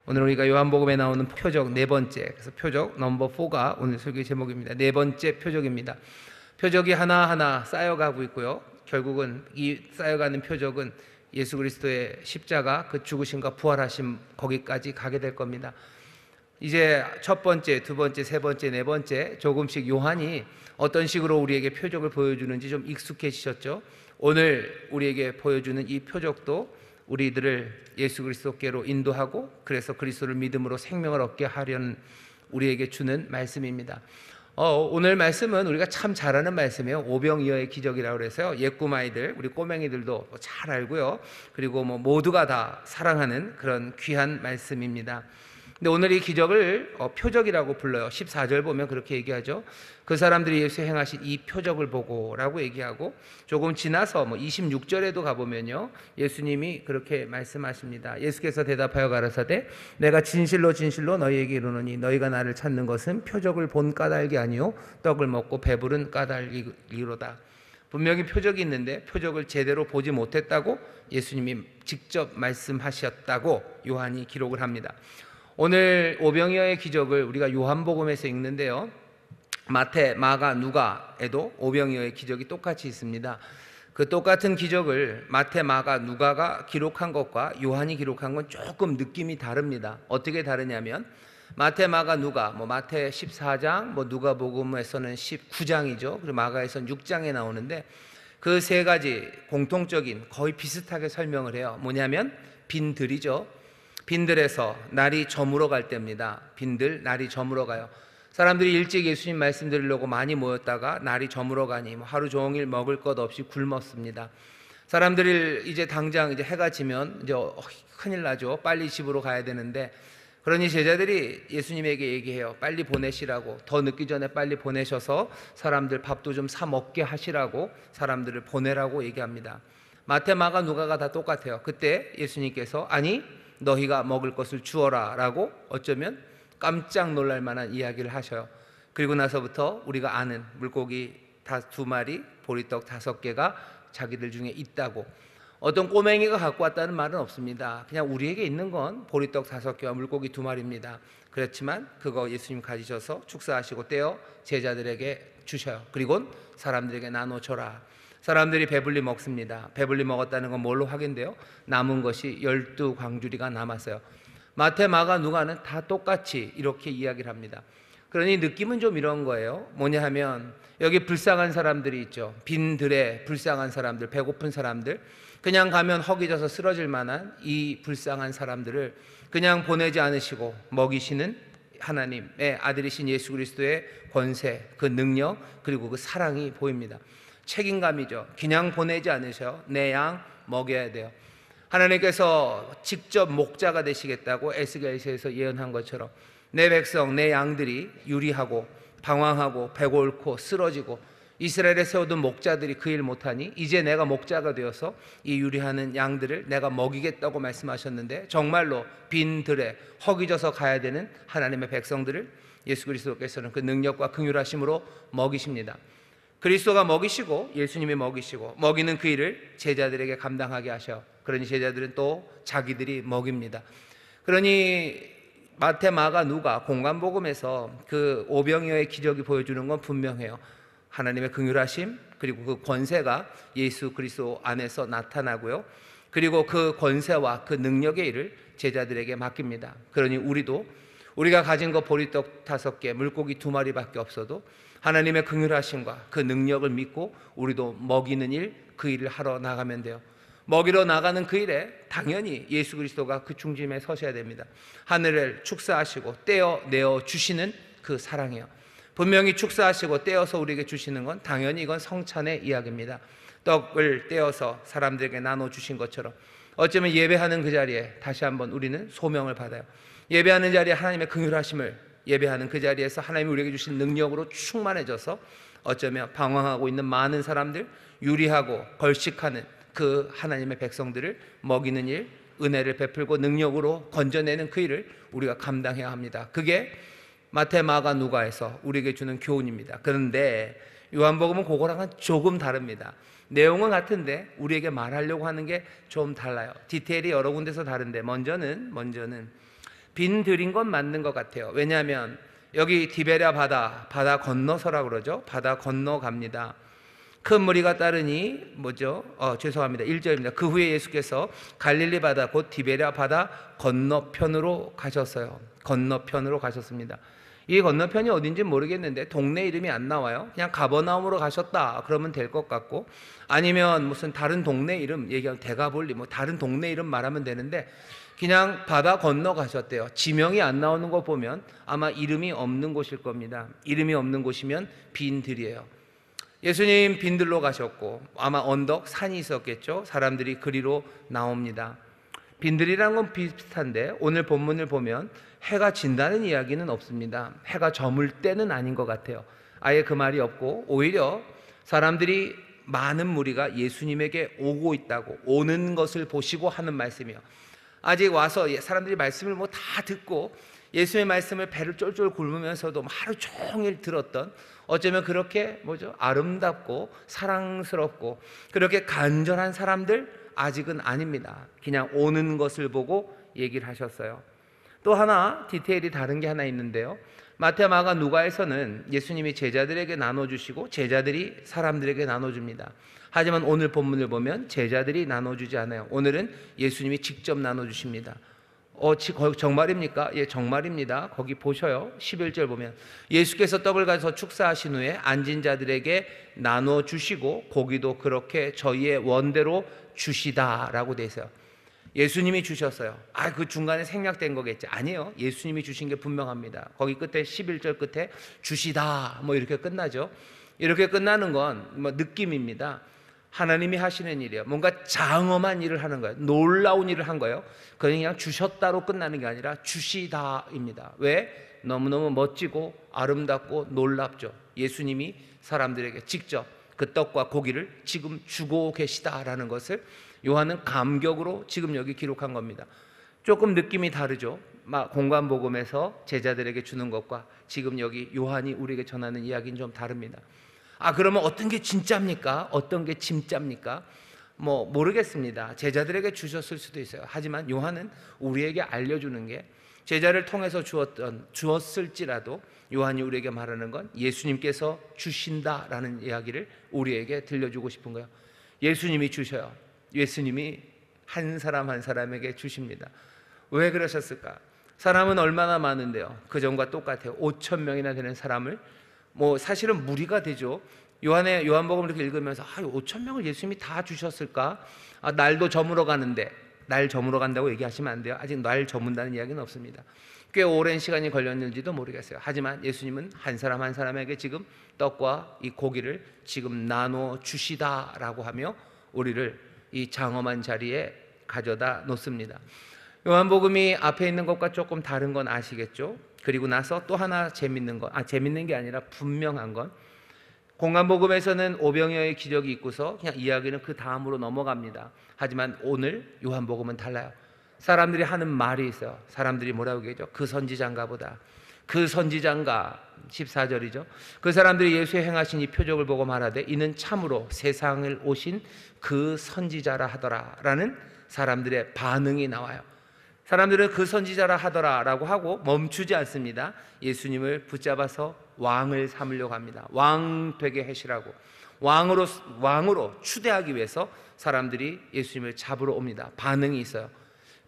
오늘 우리가 요한복음에 나오는 표적 네 번째, 그래서 표적 넘버 4가 오늘 설교 제목입니다. 네 번째 표적입니다. 표적이 하나하나 쌓여가고 있고요. 결국은 이 쌓여가는 표적은 예수 그리스도의 십자가, 그 죽으심과 부활하심, 거기까지 가게 될 겁니다. 이제 첫 번째, 두 번째, 세 번째, 네 번째 조금씩 요한이 어떤 식으로 우리에게 표적을 보여주는지 좀 익숙해지셨죠? 오늘 우리에게 보여주는 이 표적도 우리들을 예수 그리스도께로 인도하고, 그래서 그리스도를 믿음으로 생명을 얻게 하려는 우리에게 주는 말씀입니다. 오늘 말씀은 우리가 참 잘 아는 말씀이에요. 오병이어의 기적이라고 그래서요, 옛꿈아이들, 우리 꼬맹이들도 잘 알고요, 그리고 모두가 다 사랑하는 그런 귀한 말씀입니다. 근데 오늘 이 기적을 표적이라고 불러요. 14절 보면 그렇게 얘기하죠. 그 사람들이 예수 행하신 이 표적을 보고 라고 얘기하고, 조금 지나서 26절에도 가보면요, 예수님이 그렇게 말씀하십니다. 예수께서 대답하여 가라사대 내가 진실로 진실로 너희에게 이르노니 너희가 나를 찾는 것은 표적을 본 까닭이 아니요 떡을 먹고 배부른 까닭이로다. 분명히 표적이 있는데 표적을 제대로 보지 못했다고 예수님이 직접 말씀하셨다고 요한이 기록을 합니다. 오늘 오병이어의 기적을 우리가 요한복음에서 읽는데요, 마태, 마가, 누가에도 오병이어의 기적이 똑같이 있습니다. 그 똑같은 기적을 마태, 마가, 누가가 기록한 것과 요한이 기록한 건 조금 느낌이 다릅니다. 어떻게 다르냐면 마태, 마가, 누가, 마태 14장, 누가복음에서는 19장이죠. 그리고 마가에서는 6장에 나오는데 그 세 가지 공통적인 거의 비슷하게 설명을 해요. 뭐냐면 빈들이죠. 빈들에서 날이 저물어 갈 때입니다. 빈들, 날이 저물어 가요. 사람들이 일찍 예수님 말씀 드리려고 많이 모였다가 날이 저물어 가니 하루 종일 먹을 것 없이 굶었습니다. 사람들이 이제 당장 이제 해가 지면 이제 큰일 나죠. 빨리 집으로 가야 되는데, 그러니 제자들이 예수님에게 얘기해요. 빨리 보내시라고, 더 늦기 전에 빨리 보내셔서 사람들 밥도 좀 사 먹게 하시라고 사람들을 보내라고 얘기합니다. 마태, 마가, 누가가 다 똑같아요. 그때 예수님께서 아니 너희가 먹을 것을 주어라 라고 어쩌면 깜짝 놀랄 만한 이야기를 하셔요. 그리고 나서부터 우리가 아는 물고기 2마리, 보리떡 5개가 자기들 중에 있다고, 어떤 꼬맹이가 갖고 왔다는 말은 없습니다. 그냥 우리에게 있는 건 보리떡 5개와 물고기 2마리입니다. 그렇지만 그거 예수님 가지셔서 축사하시고 떼어 제자들에게 주셔요. 그리고 사람들에게 나눠줘라. 사람들이 배불리 먹습니다. 배불리 먹었다는 건 뭘로 확인돼요? 남은 것이 12광주리가 남았어요. 마태, 마가, 누가는 다 똑같이 이렇게 이야기를 합니다. 그러니 느낌은 좀 이런 거예요. 뭐냐 하면 여기 불쌍한 사람들이 있죠. 빈들에 불쌍한 사람들, 배고픈 사람들, 그냥 가면 허기져서 쓰러질 만한 이 불쌍한 사람들을 그냥 보내지 않으시고 먹이시는 하나님의 아들이신 예수 그리스도의 권세, 그 능력, 그리고 그 사랑이 보입니다. 책임감이죠. 그냥 보내지 않으셔요. 내 양 먹여야 돼요. 하나님께서 직접 목자가 되시겠다고 에스겔서에서 예언한 것처럼 내 백성, 내 양들이 유리하고 방황하고 배고 앓고 쓰러지고 이스라엘에 세워둔 목자들이 그 일 못하니 이제 내가 목자가 되어서 이 유리하는 양들을 내가 먹이겠다고 말씀하셨는데, 정말로 빈들에 허기져서 가야 되는 하나님의 백성들을 예수 그리스도께서는 그 능력과 긍휼하심으로 먹이십니다. 그리스도가 먹이시고 예수님이 먹이시고 먹이는 그 일을 제자들에게 감당하게 하셔. 그러니 제자들은 또 자기들이 먹입니다. 그러니 마태, 마가, 누가 공관복음에서 그 오병이어의 기적이 보여주는 건 분명해요. 하나님의 긍휼하심, 그리고 그 권세가 예수 그리스도 안에서 나타나고요, 그리고 그 권세와 그 능력의 일을 제자들에게 맡깁니다. 그러니 우리가 가진 것 보리떡 5개, 물고기 2마리밖에 없어도 하나님의 긍휼하심과 그 능력을 믿고 우리도 먹이는 일, 그 일을 하러 나가면 돼요. 먹이러 나가는 그 일에 당연히 예수 그리스도가 그 중심에 서셔야 됩니다. 하늘을 축사하시고 떼어 내어 주시는 그 사랑이요. 분명히 축사하시고 떼어서 우리에게 주시는 건 당연히 이건 성찬의 이야기입니다. 떡을 떼어서 사람들에게 나눠주신 것처럼 어쩌면 예배하는 그 자리에 다시 한번 우리는 소명을 받아요. 예배하는 자리에 하나님의 긍휼하심을, 예배하는 그 자리에서 하나님이 우리에게 주신 능력으로 충만해져서 어쩌면 방황하고 있는 많은 사람들, 유리하고 걸식하는 그 하나님의 백성들을 먹이는 일, 은혜를 베풀고 능력으로 건져내는 그 일을 우리가 감당해야 합니다. 그게 마태, 마가, 누가에서 우리에게 주는 교훈입니다. 그런데 요한복음은 그거랑은 조금 다릅니다. 내용은 같은데 우리에게 말하려고 하는 게 좀 달라요. 디테일이 여러 군데서 다른데 먼저는 빈 들인 건 맞는 것 같아요. 왜냐하면 여기 디베랴 바다 건너서라 그러죠. 바다 건너갑니다. 큰 무리가 따르니 뭐죠? 죄송합니다. 1절입니다. 그 후에 예수께서 갈릴리 바다 곧 디베랴 바다 건너편으로 가셨어요. 건너편으로 가셨습니다. 이 건너편이 어딘지 모르겠는데 동네 이름이 안 나와요. 그냥 가버나움으로 가셨다 그러면 될 것 같고, 아니면 무슨 다른 동네 이름 얘기하면 데가볼리 뭐 다른 동네 이름 말하면 되는데 그냥 바다 건너 가셨대요. 지명이 안 나오는 거 보면 아마 이름이 없는 곳일 겁니다. 이름이 없는 곳이면 빈들이에요. 예수님 빈들로 가셨고 아마 언덕 산이 있었겠죠. 사람들이 그리로 나옵니다. 빈들이란 건 비슷한데 오늘 본문을 보면 해가 진다는 이야기는 없습니다. 해가 저물 때는 아닌 것 같아요. 아예 그 말이 없고 오히려 사람들이 많은 무리가 예수님에게 오고 있다고, 오는 것을 보시고 하는 말씀이에요. 아직 와서 사람들이 말씀을 뭐 다 듣고 예수의 말씀을 배를 쫄쫄 굶으면서도 하루 종일 들었던, 어쩌면 그렇게 아름답고 사랑스럽고 그렇게 간절한 사람들 아직은 아닙니다. 그냥 오는 것을 보고 얘기를 하셨어요. 또 하나 디테일이 다른 게 하나 있는데요. 마태, 마가, 누가에서는 예수님이 제자들에게 나눠주시고 제자들이 사람들에게 나눠줍니다. 하지만 오늘 본문을 보면 제자들이 나눠주지 않아요. 오늘은 예수님이 직접 나눠주십니다. 정말입니까? 예, 정말입니다. 거기 보셔요. 11절 보면 예수께서 떡을 가져서 축사하신 후에 앉은 자들에게 나눠주시고 고기도 그렇게 저희의 원대로 주시다라고 돼 있어요. 예수님이 주셨어요. 그 중간에 생략된 거겠지. 아니에요. 예수님이 주신 게 분명합니다. 거기 끝에 11절 끝에 주시다 이렇게 끝나죠. 이렇게 끝나는 건 느낌입니다. 하나님이 하시는 일이에요. 뭔가 장엄한 일을 하는 거예요. 놀라운 일을 한 거예요. 그냥 주셨다로 끝나는 게 아니라 주시다입니다. 왜? 너무너무 멋지고 아름답고 놀랍죠. 예수님이 사람들에게 직접 그 떡과 고기를 지금 주고 계시다라는 것을 요한은 감격으로 지금 여기 기록한 겁니다. 조금 느낌이 다르죠. 공관복음에서 제자들에게 주는 것과 지금 여기 요한이 우리에게 전하는 이야기는 좀 다릅니다. 그러면 어떤 게 진짜입니까? 어떤 게 진짜입니까? 모르겠습니다. 제자들에게 주셨을 수도 있어요. 하지만 요한은 우리에게 알려주는 게, 제자를 통해서 주었을지라도 요한이 우리에게 말하는 건 예수님께서 주신다라는 이야기를 우리에게 들려주고 싶은 거예요. 예수님이 주셔요. 예수님이 한 사람 한 사람에게 주십니다. 왜 그러셨을까? 사람은 얼마나 많은데요. 그전과 똑같아요. 5천 명이나 되는 사람을, 사실은 무리가 되죠. 요한복음을 이렇게 읽으면서 5천 명을 예수님이 다 주셨을까? 날도 저물어 가는데, 날 저물어 간다고 얘기하시면 안 돼요. 아직 날 저문다는 이야기는 없습니다. 꽤 오랜 시간이 걸렸는지도 모르겠어요. 하지만 예수님은 한 사람 한 사람에게 지금 떡과 이 고기를 지금 나눠 주시다라고 하며 우리를 이 장엄한 자리에 가져다 놓습니다. 요한복음이 앞에 있는 것과 조금 다른 건 아시겠죠? 그리고 나서 또 하나 재밌는 게 아니라 분명한 건, 공관복음에서는 오병이어의 기적이 있고서 그냥 이야기는 그 다음으로 넘어갑니다. 하지만 오늘 요한복음은 달라요. 사람들이 하는 말이 있어요. 사람들이 뭐라고 얘기하죠? 그 선지자인가 보다. 그 선지자인가, 14절이죠. 그 사람들이 예수의 행하신 이 표적을 보고 말하되 이는 참으로 세상을 오신 그 선지자라 하더라 라는 사람들의 반응이 나와요. 사람들은 그 선지자라 하더라라고 하고 멈추지 않습니다. 예수님을 붙잡아서 왕을 삼으려고 합니다. 왕 되게 하시라고, 왕으로 추대하기 위해서 사람들이 예수님을 잡으러 옵니다. 반응이 있어요.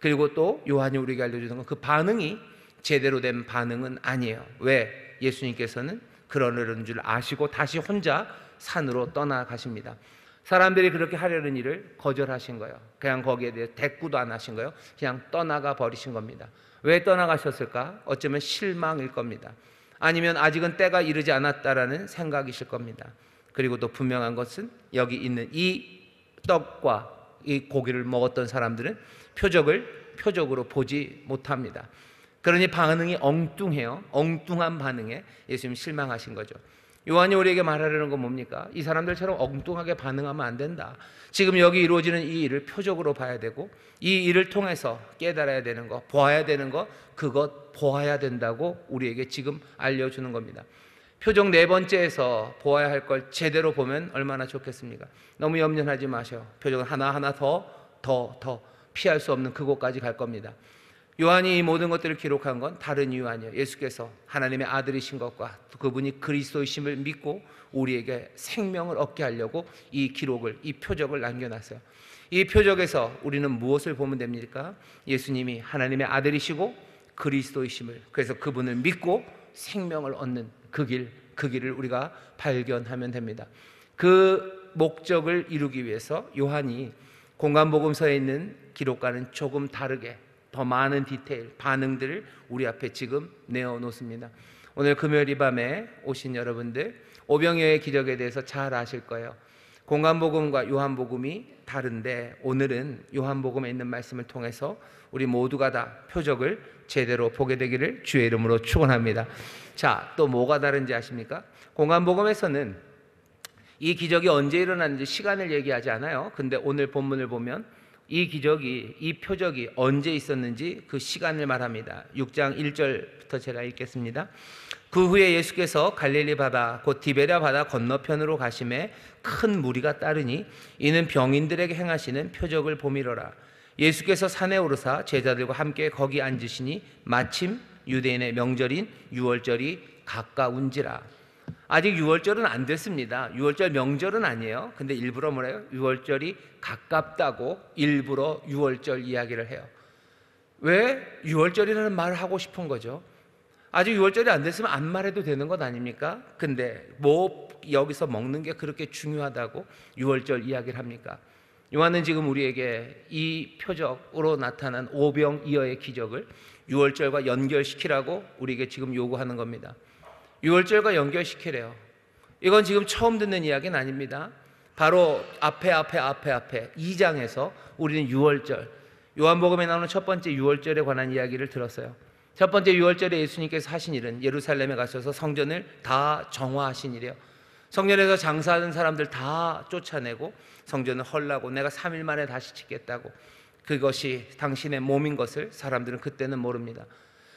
그리고 또 요한이 우리에게 알려주는 건 그 반응이 제대로 된 반응은 아니에요. 왜? 예수님께서는 그러려는 줄 아시고 다시 혼자 산으로 떠나가십니다. 사람들이 그렇게 하려는 일을 거절하신 거예요. 그냥 거기에 대해 대꾸도 안 하신 거예요. 그냥 떠나가 버리신 겁니다. 왜 떠나가셨을까? 어쩌면 실망일 겁니다. 아니면 아직은 때가 이르지 않았다라는 생각이실 겁니다. 그리고 또 분명한 것은 여기 있는 이 떡과 이 고기를 먹었던 사람들은 표적으로 보지 못합니다. 그러니 반응이 엉뚱해요. 엉뚱한 반응에 예수님 실망하신 거죠. 요한이 우리에게 말하려는 건 뭡니까? 이 사람들처럼 엉뚱하게 반응하면 안 된다. 지금 여기 이루어지는 이 일을 표적으로 봐야 되고 이 일을 통해서 깨달아야 되는 거, 보아야 되는 거, 그것 보아야 된다고 우리에게 지금 알려주는 겁니다. 표적 네 번째에서 보아야 할 걸 제대로 보면 얼마나 좋겠습니까? 너무 염려하지 마셔요. 표적은 하나하나 더 피할 수 없는 그곳까지 갈 겁니다. 요한이 이 모든 것들을 기록한 건 다른 이유 아니에요. 예수께서 하나님의 아들이신 것과 또 그분이 그리스도이심을 믿고 우리에게 생명을 얻게 하려고 이 기록을, 이 표적을 남겨놨어요. 이 표적에서 우리는 무엇을 보면 됩니까? 예수님이 하나님의 아들이시고 그리스도이심을, 그래서 그분을 믿고 생명을 얻는 그 길을 우리가 발견하면 됩니다. 그 목적을 이루기 위해서 요한이 공간복음서에 있는 기록과는 조금 다르게 더 많은 디테일, 반응들을 우리 앞에 지금 내어놓습니다. 오늘 금요일 이 밤에 오신 여러분들, 오병이어의 기적에 대해서 잘 아실 거예요. 공간복음과 요한복음이 다른데 오늘은 요한복음에 있는 말씀을 통해서 우리 모두가 다 표적을 제대로 보게 되기를 주의 이름으로 축원합니다. 자, 또 뭐가 다른지 아십니까? 공간복음에서는 이 기적이 언제 일어났는지 시간을 얘기하지 않아요. 근데 오늘 본문을 보면 이 기적이, 이 표적이 언제 있었는지 그 시간을 말합니다. 6장 1절부터 제가 읽겠습니다. 그 후에 예수께서 갈릴리 바다 곧 디베랴 바다 건너편으로 가심에 큰 무리가 따르니 이는 병인들에게 행하시는 표적을 보미러라. 예수께서 산에 오르사 제자들과 함께 거기 앉으시니 마침 유대인의 명절인 유월절이 가까운지라. 아직 유월절은 안 됐습니다. 유월절 명절은 아니에요. 근데 일부러 뭐래요? 유월절이 가깝다고 일부러 유월절 이야기를 해요. 왜 유월절이라는 말을 하고 싶은 거죠? 아직 유월절이 안 됐으면 안 말해도 되는 것 아닙니까? 근데 뭐 여기서 먹는 게 그렇게 중요하다고 유월절 이야기를 합니까? 요한은 지금 우리에게 이 표적으로 나타난 오병이어의 기적을 유월절과 연결시키라고 우리에게 지금 요구하는 겁니다. 유월절과 연결시키래요. 이건 지금 처음 듣는 이야기는 아닙니다. 바로 앞에 2장에서 우리는 유월절, 요한복음에 나오는 첫 번째 유월절에 관한 이야기를 들었어요. 첫 번째 유월절에 예수님께서 하신 일은 예루살렘에 가셔서 성전을 다 정화하신 일이에요. 성전에서 장사하는 사람들 다 쫓아내고 성전을 헐라고 내가 3일 만에 다시 짓겠다고, 그것이 당신의 몸인 것을 사람들은 그때는 모릅니다.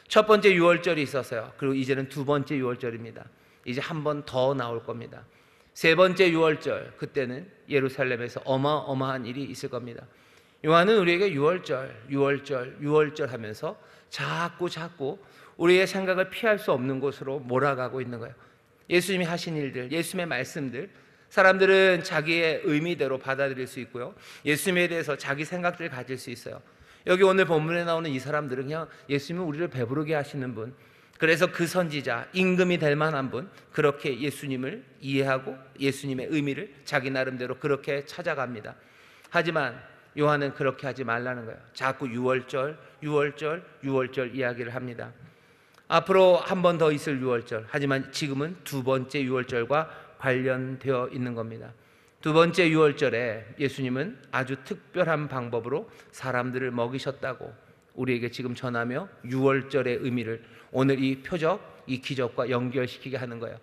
첫 번째 유월절이 있었어요. 그리고 이제는 두 번째 유월절입니다. 이제 한 번 더 나올 겁니다. 세 번째 유월절, 그때는 예루살렘에서 어마어마한 일이 있을 겁니다. 요한은 우리에게 유월절 하면서 자꾸 우리의 생각을 피할 수 없는 곳으로 몰아가고 있는 거예요. 예수님이 하신 일들, 예수님의 말씀들, 사람들은 자기의 의미대로 받아들일 수 있고요, 예수님에 대해서 자기 생각들을 가질 수 있어요. 여기 오늘 본문에 나오는 이 사람들은 그냥 예수님은 우리를 배부르게 하시는 분, 그래서 그 선지자, 임금이 될 만한 분, 그렇게 예수님을 이해하고 예수님의 의미를 자기 나름대로 그렇게 찾아갑니다. 하지만 요한은 그렇게 하지 말라는 거예요. 자꾸 유월절 이야기를 합니다. 앞으로 한 번 더 있을 유월절, 하지만 지금은 두 번째 유월절과 관련되어 있는 겁니다. 두 번째 유월절에 예수님은 아주 특별한 방법으로 사람들을 먹이셨다고 우리에게 지금 전하며 유월절의 의미를 오늘 이 표적, 이 기적과 연결시키게 하는 거예요.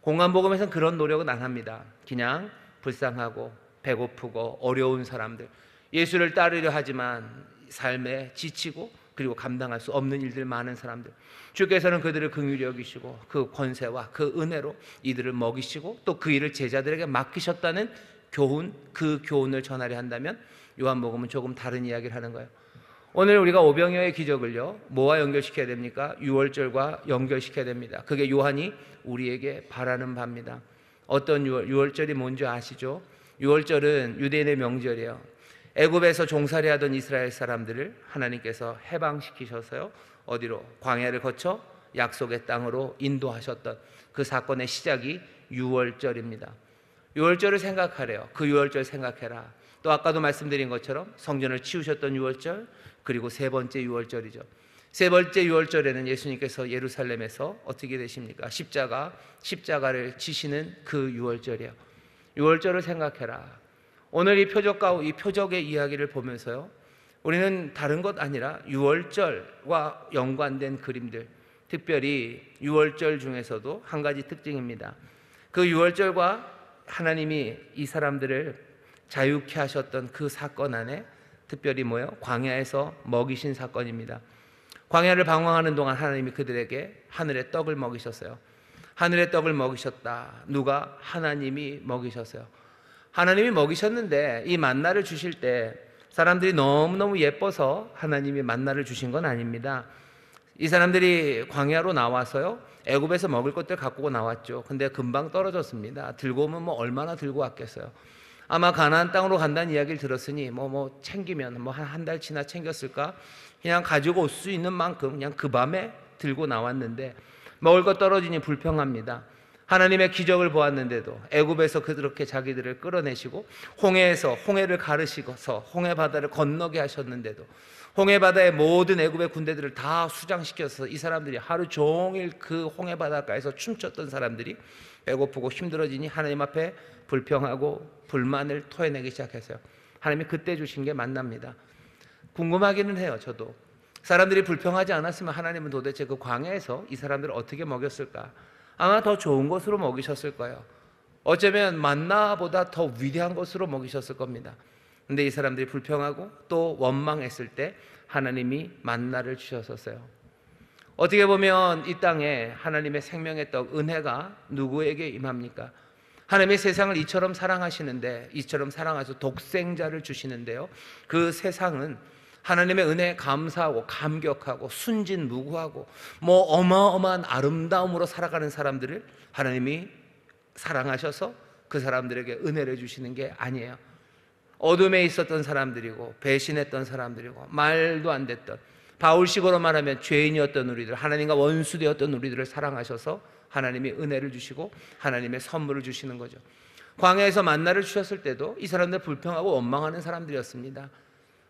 공간복음에서는 그런 노력은 안 합니다. 그냥 불쌍하고 배고프고 어려운 사람들, 예수를 따르려 하지만 삶에 지치고 그리고 감당할 수 없는 일들 많은 사람들, 주께서는 그들을 긍휼히 여기시고 그 권세와 그 은혜로 이들을 먹이시고 또 그 일을 제자들에게 맡기셨다는 교훈, 그 교훈을 전하려 한다면 요한복음은 조금 다른 이야기를 하는 거예요. 오늘 우리가 오병이어의 기적을요, 뭐와 연결시켜야 됩니까? 유월절과 연결시켜야 됩니다. 그게 요한이 우리에게 바라는 바입니다. 어떤 유월절이 뭔지 아시죠? 유월절은 유대인의 명절이에요. 애굽에서 종살이하던 이스라엘 사람들을 하나님께서 해방시키셔서요, 어디로? 광야를 거쳐 약속의 땅으로 인도하셨던 그 사건의 시작이 유월절입니다. 유월절을 생각하래요. 그 유월절 생각해라. 또 아까도 말씀드린 것처럼 성전을 치우셨던 유월절, 그리고 세 번째 유월절이죠. 세 번째 유월절에는 예수님께서 예루살렘에서 어떻게 되십니까? 십자가를 지시는 그 유월절이에요. 유월절을 생각해라. 오늘 이 표적의 이야기를 보면서요, 우리는 다른 것 아니라 유월절과 연관된 그림들, 특별히 유월절 중에서도 한 가지 특징입니다. 그 유월절과 하나님이 이 사람들을 자유케 하셨던 그 사건 안에 특별히 뭐예요? 광야에서 먹이신 사건입니다. 광야를 방황하는 동안 하나님이 그들에게 하늘의 떡을 먹이셨어요. 하늘의 떡을 먹이셨다. 누가? 하나님이 먹이셨어요. 하나님이 먹이셨는데 이 만나를 주실 때 사람들이 너무너무 예뻐서 하나님이 만나를 주신 건 아닙니다. 이 사람들이 광야로 나와서요, 애굽에서 먹을 것들 갖고 나왔죠. 근데 금방 떨어졌습니다. 들고 오면 뭐 얼마나 들고 왔겠어요. 아마 가나안 땅으로 간다는 이야기를 들었으니 챙기면 한 달치나 챙겼을까? 그냥 가지고 올 수 있는 만큼 그냥 그 밤에 들고 나왔는데 먹을 것 떨어지니 불평합니다. 하나님의 기적을 보았는데도, 애굽에서 그렇게 자기들을 끌어내시고 홍해에서 홍해를 가르시고서 홍해 바다를 건너게 하셨는데도, 홍해 바다의 모든 애굽의 군대들을 다 수장시켜서 이 사람들이 하루 종일 그 홍해 바닷가에서 춤췄던 사람들이 배고프고 힘들어지니 하나님 앞에 불평하고 불만을 토해내기 시작했어요. 하나님이 그때 주신 게 만납니다. 궁금하기는 해요. 저도 사람들이 불평하지 않았으면 하나님은 도대체 그 광야에서 이 사람들을 어떻게 먹였을까? 아마 더 좋은 것으로 먹이셨을 거예요. 어쩌면 만나보다 더 위대한 것으로 먹이셨을 겁니다. 근데 이 사람들이 불평하고 또 원망했을 때 하나님이 만나를 주셨었어요. 어떻게 보면 이 땅에 하나님의 생명의 떡, 은혜가 누구에게 임합니까? 하나님의 세상을 이처럼 사랑하시는데, 이처럼 사랑하셔서 독생자를 주시는데요, 그 세상은 하나님의 은혜에 감사하고 감격하고 순진무구하고 어마어마한 아름다움으로 살아가는 사람들을 하나님이 사랑하셔서 그 사람들에게 은혜를 주시는 게 아니에요. 어둠에 있었던 사람들이고 배신했던 사람들이고 말도 안 됐던, 바울식으로 말하면 죄인이었던 우리들, 하나님과 원수되었던 우리들을 사랑하셔서 하나님이 은혜를 주시고 하나님의 선물을 주시는 거죠. 광야에서 만나를 주셨을 때도 이 사람들 불평하고 원망하는 사람들이었습니다.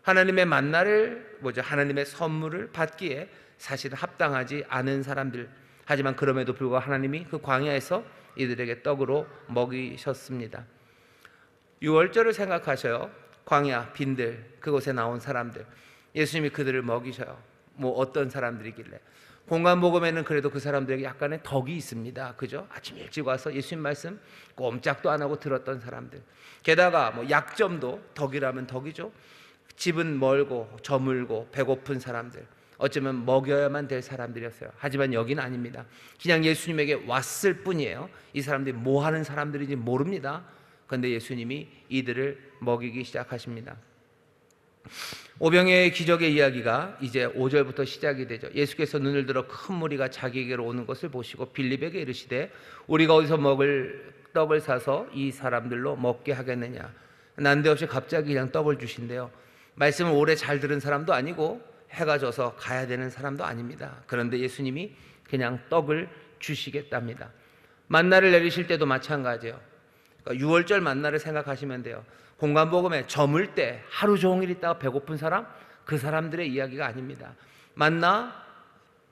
하나님의 만나를 하나님의 선물을 받기에 사실 합당하지 않은 사람들, 하지만 그럼에도 불구하고 하나님이 그 광야에서 이들에게 떡으로 먹이셨습니다. 유월절을 생각하셔요. 광야, 빈들, 그곳에 나온 사람들, 예수님이 그들을 먹이셔요. 어떤 사람들이길래? 공간복음에는 그래도 그 사람들에게 약간의 덕이 있습니다. 그죠? 아침 일찍 와서 예수님 말씀 꼼짝도 안 하고 들었던 사람들, 게다가 약점도 덕이라면 덕이죠. 집은 멀고 저물고 배고픈 사람들, 어쩌면 먹여야만 될 사람들이었어요. 하지만 여기는 아닙니다. 그냥 예수님에게 왔을 뿐이에요. 이 사람들이 뭐 하는 사람들인지 모릅니다. 그런데 예수님이 이들을 먹이기 시작하십니다. 오병이어의 기적의 이야기가 이제 5절부터 시작이 되죠. 예수께서 눈을 들어 큰 무리가 자기에게로 오는 것을 보시고 빌립에게 이르시되 우리가 어디서 먹을 떡을 사서 이 사람들로 먹게 하겠느냐. 난데없이 갑자기 그냥 떡을 주신대요. 말씀을 오래 잘 들은 사람도 아니고 해가 져서 가야 되는 사람도 아닙니다. 그런데 예수님이 그냥 떡을 주시겠답니다. 만나를 내리실 때도 마찬가지예요. 그러니까 6월절 만나를 생각하시면 돼요. 공간복음에 저물 때 하루 종일 있다가 배고픈 사람, 그 사람들의 이야기가 아닙니다. 만나,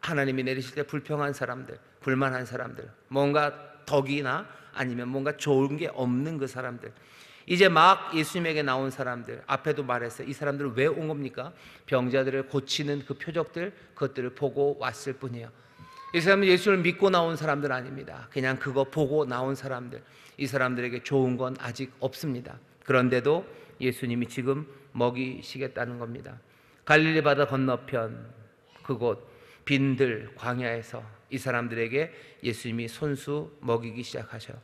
하나님이 내리실 때 불평한 사람들, 불만한 사람들, 뭔가 덕이나 아니면 뭔가 좋은 게 없는 그 사람들, 이제 막 예수님에게 나온 사람들, 앞에도 말했어요. 이 사람들은 왜 온 겁니까? 병자들을 고치는 그 표적들, 그것들을 보고 왔을 뿐이에요. 이 사람은 예수를 믿고 나온 사람들 아닙니다. 그냥 그거 보고 나온 사람들. 이 사람들에게 좋은 건 아직 없습니다. 그런데도 예수님이 지금 먹이시겠다는 겁니다. 갈릴리 바다 건너편 그곳 빈들 광야에서 이 사람들에게 예수님이 손수 먹이기 시작하셔요.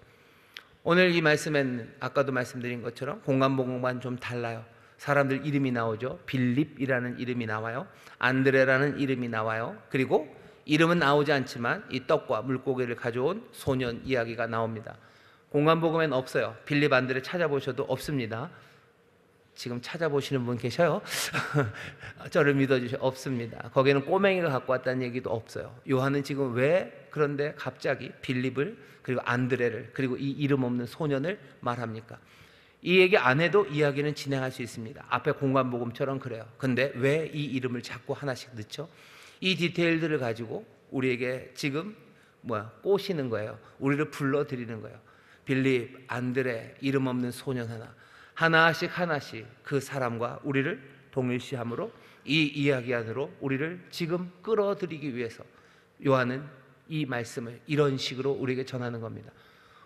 오늘 이 말씀엔 아까도 말씀드린 것처럼 공간복음과는 좀 달라요. 사람들 이름이 나오죠. 빌립이라는 이름이 나와요. 안드레라는 이름이 나와요. 그리고 이름은 나오지 않지만 이 떡과 물고기를 가져온 소년 이야기가 나옵니다. 공간복음엔 없어요. 빌립 안드레 찾아보셔도 없습니다. 지금 찾아보시는 분 계셔요? 저를 믿어주셔. 없습니다. 거기는 꼬맹이가 갖고 왔다는 얘기도 없어요. 요한은 지금 왜 그런데 갑자기 빌립을 그리고 안드레를 그리고 이 이름 없는 소년을 말합니까? 이 얘기 안 해도 이야기는 진행할 수 있습니다. 앞에 공간복음처럼 그래요. 근데 왜 이 이름을 자꾸 하나씩 넣죠? 이 디테일들을 가지고 우리에게 지금 꼬시는 거예요. 우리를 불러드리는 거예요. 빌립, 안드레, 이름 없는 소년 하나씩 그 사람과 우리를 동일시함으로 이 이야기 안으로 우리를 지금 끌어들이기 위해서 요한은 이 말씀을 이런 식으로 우리에게 전하는 겁니다.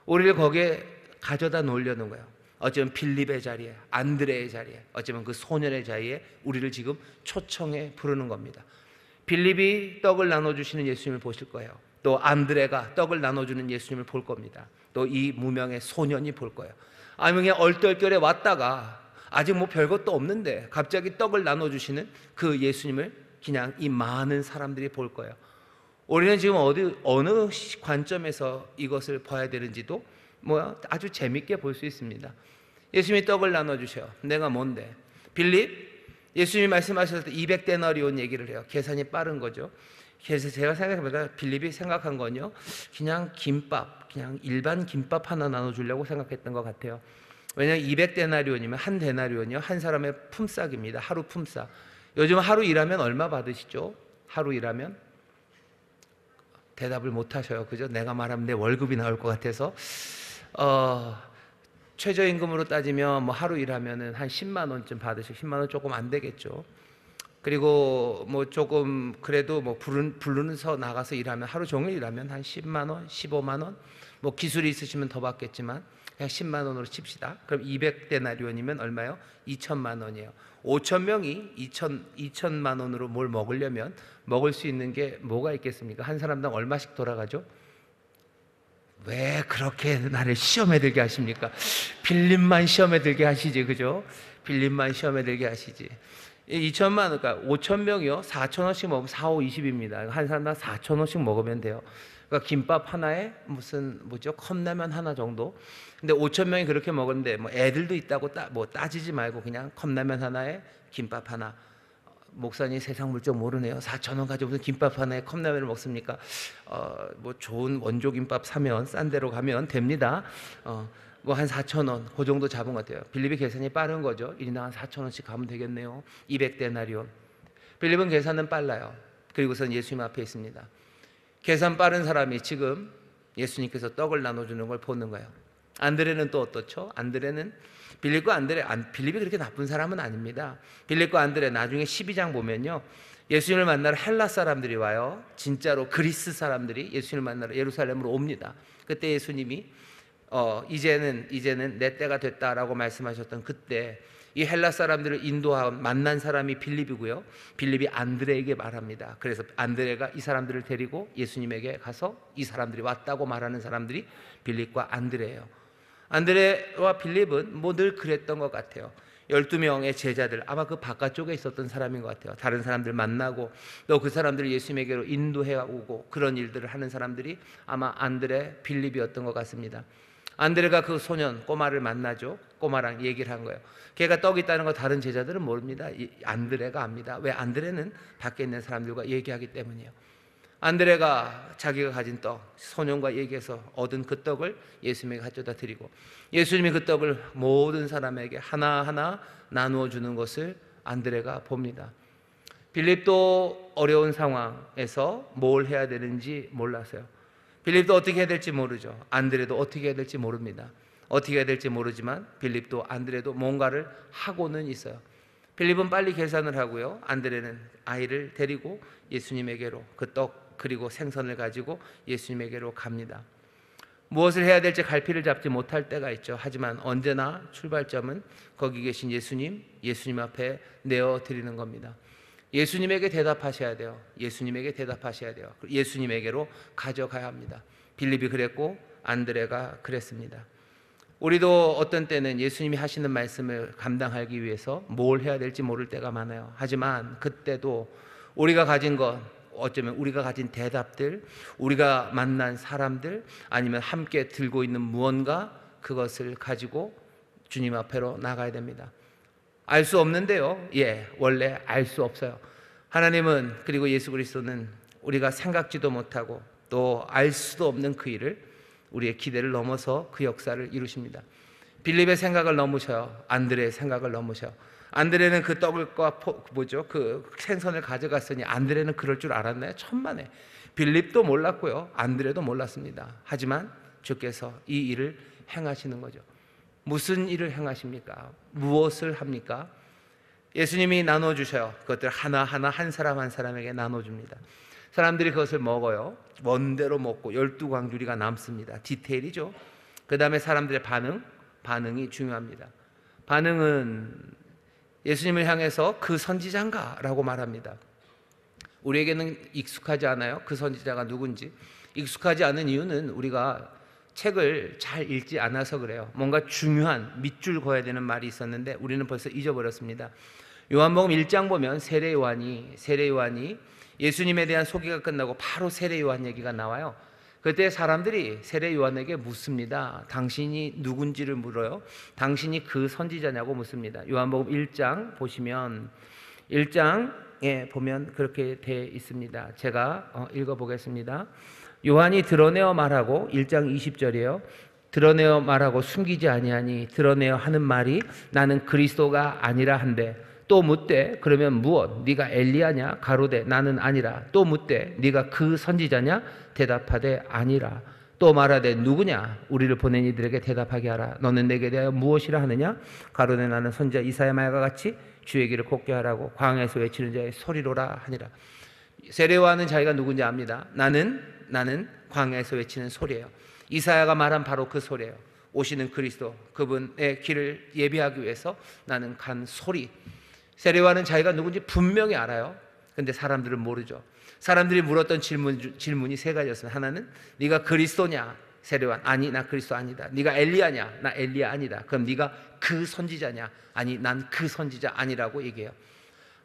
우리를 거기에 가져다 놓으려는 거예요. 어쩌면 빌립의 자리에, 안드레의 자리에, 어쩌면 그 소년의 자리에 우리를 지금 초청해 부르는 겁니다. 빌립이 떡을 나눠주시는 예수님을 보실 거예요. 또 안드레가 떡을 나눠주는 예수님을 볼 겁니다. 또 이 무명의 소년이 볼 거예요. 아니면 그냥 얼떨결에 왔다가 아직 뭐 별것도 없는데 갑자기 떡을 나눠주시는 그 예수님을 그냥 이 많은 사람들이 볼 거예요. 우리는 지금 어느 관점에서 이것을 봐야 되는지도 아주 재밌게 볼 수 있습니다. 예수님이 떡을 나눠주셔요. 내가 뭔데? 빌립, 예수님이 말씀하셨을 때 200데나리온 얘기를 해요. 계산이 빠른 거죠. 그래서 제가 생각해보니까 빌립이 생각한 건요, 그냥 김밥, 그냥 일반 김밥 하나 나눠주려고 생각했던 것 같아요. 왜냐하면 200데나리온이면 한 데나리온이요, 한 사람의 품삯입니다. 하루 품삯. 요즘 하루 일하면 얼마 받으시죠? 하루 일하면? 대답을 못 하셔요. 그죠? 내가 말하면 내 월급이 나올 것 같아서. 최저임금으로 따지면 뭐 하루 일하면은 한 10만 원쯤 받으시고, 10만 원 조금 안 되겠죠. 그리고 뭐 조금 그래도 뭐 부르면서 나가서 일하면 하루 종일 일하면 한 10만 원, 15만 원, 뭐 기술이 있으시면 더 받겠지만 그냥 10만 원으로 칩시다. 그럼 200데나리온이면 얼마요? 2천만 원이에요. 5천 명이 2천만 원으로 뭘 먹으려면 먹을 수 있는 게 뭐가 있겠습니까? 한 사람당 얼마씩 돌아가죠? 왜 그렇게 나를 시험에 들게 하십니까? 빌립만 시험에 들게 하시지, 그죠? 빌립만 시험에 들게 하시지. 2천만 원, 그러니까 5천 명이요, 4천 원씩 먹으면 4, 5, 20입니다. 한 사람당 4천 원씩 먹으면 돼요. 그러니까 김밥 하나에 컵라면 하나 정도. 근데 5천 명이 그렇게 먹었는데 뭐 애들도 있다고 따지지 말고 그냥 컵라면 하나에 김밥 하나. 목사님 세상 물정 모르네요. 4천 원 가지고 무슨 김밥 하나에 컵라면을 먹습니까? 뭐 좋은 원조 김밥 사면 싼 데로 가면 됩니다. 뭐 한 4천 원, 그 정도 잡은 것 같아요. 빌립이 계산이 빠른 거죠. 1인당 한 4천 원씩 가면 되겠네요. 200데나리온. 빌립은 계산은 빨라요. 그리고선 예수님 앞에 있습니다. 계산 빠른 사람이 지금 예수님께서 떡을 나눠주는 걸 보는 거예요. 안드레는 또 어떻죠? 안드레는 빌립과 안드레, 빌립이 그렇게 나쁜 사람은 아닙니다. 빌립과 안드레 나중에 12장 보면요, 예수님을 만나러 헬라 사람들이 와요. 진짜로 그리스 사람들이 예수님을 만나러 예루살렘으로 옵니다. 그때 예수님이 이제는 내 때가 됐다라고 말씀하셨던 그때 이 헬라 사람들을 만난 사람이 빌립이고요, 빌립이 안드레에게 말합니다. 그래서 안드레가 이 사람들을 데리고 예수님에게 가서 이 사람들이 왔다고 말하는 사람들이 빌립과 안드레예요. 안드레와 빌립은 뭐 늘 그랬던 것 같아요. 12명의 제자들, 아마 그 바깥쪽에 있었던 사람인 것 같아요. 다른 사람들 만나고 또 그 사람들을 예수님에게로 인도해 오고 그런 일들을 하는 사람들이 아마 안드레, 빌립이었던 것 같습니다. 안드레가 그 소년 꼬마를 만나죠. 꼬마랑 얘기를 한 거예요. 걔가 떡이 있다는 거 다른 제자들은 모릅니다. 안드레가 압니다. 왜? 안드레는 밖에 있는 사람들과 얘기하기 때문이에요. 안드레가 자기가 가진 떡, 소년과 얘기해서 얻은 그 떡을 예수님에게 가져다 드리고, 예수님이 그 떡을 모든 사람에게 하나하나 나누어 주는 것을 안드레가 봅니다. 빌립도 어려운 상황에서 뭘 해야 되는지 몰랐어요. 빌립도 어떻게 해야 될지 모르죠. 안드레도 어떻게 해야 될지 모릅니다. 어떻게 해야 될지 모르지만 빌립도 안드레도 뭔가를 하고는 있어요. 빌립은 빨리 계산을 하고요, 안드레는 아이를 데리고 예수님에게로 그 떡 그리고 생선을 가지고 예수님에게로 갑니다. 무엇을 해야 될지 갈피를 잡지 못할 때가 있죠. 하지만 언제나 출발점은 거기 계신 예수님 앞에 내어드리는 겁니다. 예수님에게 대답하셔야 돼요. 예수님에게 대답하셔야 돼요. 예수님에게로 가져가야 합니다. 빌립이 그랬고 안드레가 그랬습니다. 우리도 어떤 때는 예수님이 하시는 말씀을 감당하기 위해서 뭘 해야 될지 모를 때가 많아요. 하지만 그때도 우리가 가진 것, 어쩌면 우리가 가진 대답들, 우리가 만난 사람들, 아니면 함께 들고 있는 무언가, 그것을 가지고 주님 앞으로 나가야 됩니다. 알 수 없는데요, 원래 알 수 없어요. 하나님은, 그리고 예수 그리스도는 우리가 생각지도 못하고 또 알 수도 없는 그 일을, 우리의 기대를 넘어서 그 역사를 이루십니다. 빌립의 생각을 넘으셔요. 안드레의 생각을 넘으셔요. 안드레는 그 떡을과 그 생선을 가져갔으니 안드레는 그럴 줄 알았나요? 천만에. 빌립도 몰랐고요, 안드레도 몰랐습니다. 하지만 주께서 이 일을 행하시는 거죠. 무슨 일을 행하십니까? 무엇을 합니까? 예수님이 나눠주셔요. 그것들 하나하나 한 사람 한 사람에게 나눠줍니다. 사람들이 그것을 먹어요. 원대로 먹고 12광주리가 남습니다. 디테일이죠. 그 다음에 사람들의 반응이 중요합니다. 반응은 예수님을 향해서 그 선지자인가? 라고 말합니다. 우리에게는 익숙하지 않아요? 그 선지자가 누군지. 익숙하지 않은 이유는 우리가 책을 잘 읽지 않아서 그래요. 뭔가 중요한 밑줄 그어야 되는 말이 있었는데 우리는 벌써 잊어버렸습니다. 요한복음 1장 보면 세례 요한이 예수님에 대한 소개가 끝나고 바로 세례 요한 얘기가 나와요. 그때 사람들이 세례 요한에게 묻습니다. 당신이 누군지를 물어요. 당신이 그 선지자냐고 묻습니다. 요한복음 1장 보시면 1장에 보면 그렇게 돼 있습니다. 제가 읽어보겠습니다. 요한이 드러내어 말하고 1장 20절이에요. 드러내어 말하고 숨기지 아니하니 드러내어 하는 말이 나는 그리스도가 아니라 한데 또 묻되 그러면 무엇 네가 엘리야냐 가로되 나는 아니라 또 묻되 네가 그 선지자냐 대답하되 아니라 또 말하되 누구냐 우리를 보낸 이들에게 대답하게 하라 너는 내게 대하여 무엇이라 하느냐 가로되 나는 선지자 이사야 말과 같이 주의 길을 곱게 하라고 광야에서 외치는 자의 소리로라 하니라. 세례 요한은 자기가 누군지 압니다. 나는 광야에서 외치는 소리예요. 이사야가 말한 바로 그 소리예요. 오시는 그리스도 그분의 길을 예비하기 위해서 나는 간 소리. 세례 요한은 자기가 누군지 분명히 알아요. 근데 사람들은 모르죠. 사람들이 물었던 질문이 세 가지였습니다. 하나는 네가 그리스도냐? 세례 요한 아니 나 그리스도 아니다. 네가 엘리야냐? 나 엘리야 아니다. 그럼 네가 그 선지자냐? 아니 난 그 선지자 아니라고 얘기해요.